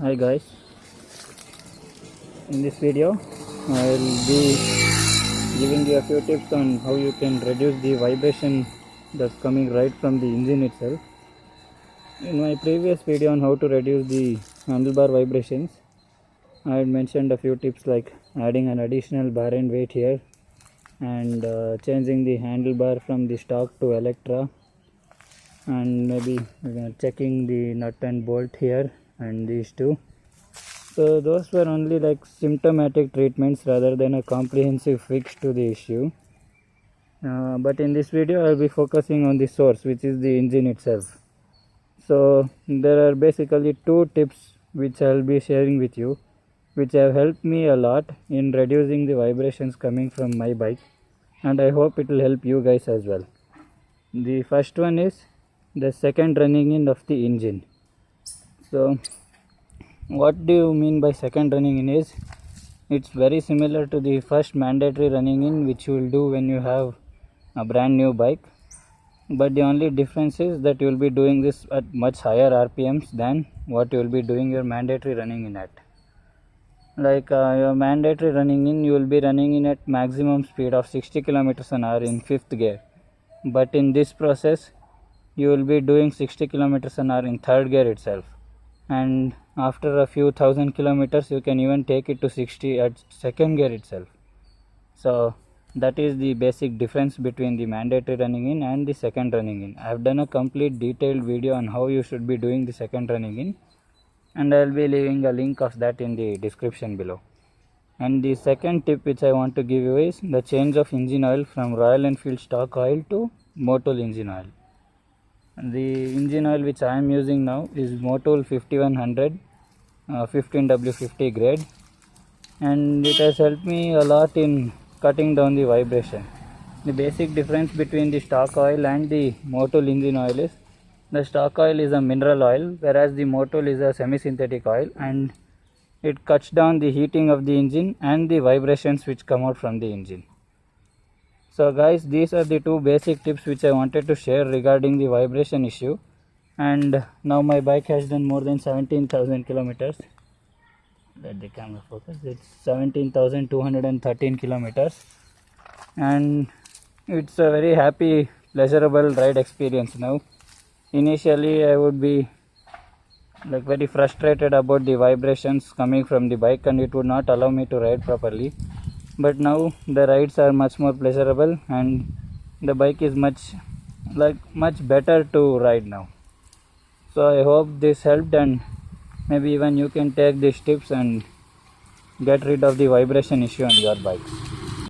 Hi guys, in this video I will be giving you a few tips on how you can reduce the vibration that's coming right from the engine itself. In my previous video on how to reduce the handlebar vibrations, I had mentioned a few tips like adding an additional bar and weight here and changing the handlebar from the stock to Electra, and maybe checking the nut and bolt here and these two. So those were only like symptomatic treatments rather than a comprehensive fix to the issue. But in this video I'll be focusing on the source, which is the engine itself. So there are basically two tips which I'll be sharing with you, which have helped me a lot in reducing the vibrations coming from my bike, and I hope it will help you guys as well. The first one is the second running in of the engine. So what do you mean by second running in is, it's very similar to the first mandatory running in which you will do when you have a brand new bike, but the only difference is that you will be doing this at much higher RPMs than what you will be doing your mandatory running in at. Like your mandatory running in, you will be running in at maximum speed of 60 kilometers an hour in 5th gear, but in this process you will be doing 60 kilometers an hour in 3rd gear itself, and after a few thousand kilometers you can even take it to 60 at 2nd gear itself. So that is the basic difference between the mandatory running in and the second running in. I have done a complete detailed video on how you should be doing the second running in, and I will be leaving a link of that in the description below. And the second tip which I want to give you is the change of engine oil from Royal Enfield stock oil to Motul engine oil. The engine oil which I am using now is Motul 5100 15W50 grade, and it has helped me a lot in cutting down the vibration. The basic difference between the stock oil and the Motul engine oil is, the stock oil is a mineral oil, whereas the Motul is a semi-synthetic oil, and it cuts down the heating of the engine and the vibrations which come out from the engine. So guys, these are the two basic tips which I wanted to share regarding the vibration issue. And now my bike has done more than 17,000 kilometers. Let the camera focus. It's 17,213 kilometers, and it's a very happy, pleasurable ride experience now. Initially I would be like very frustrated about the vibrations coming from the bike, and it would not allow me to ride properly, but now the rides are much more pleasurable and the bike is much better to ride now. So I hope this helped, and maybe even you can take these tips and get rid of the vibration issue on your bikes.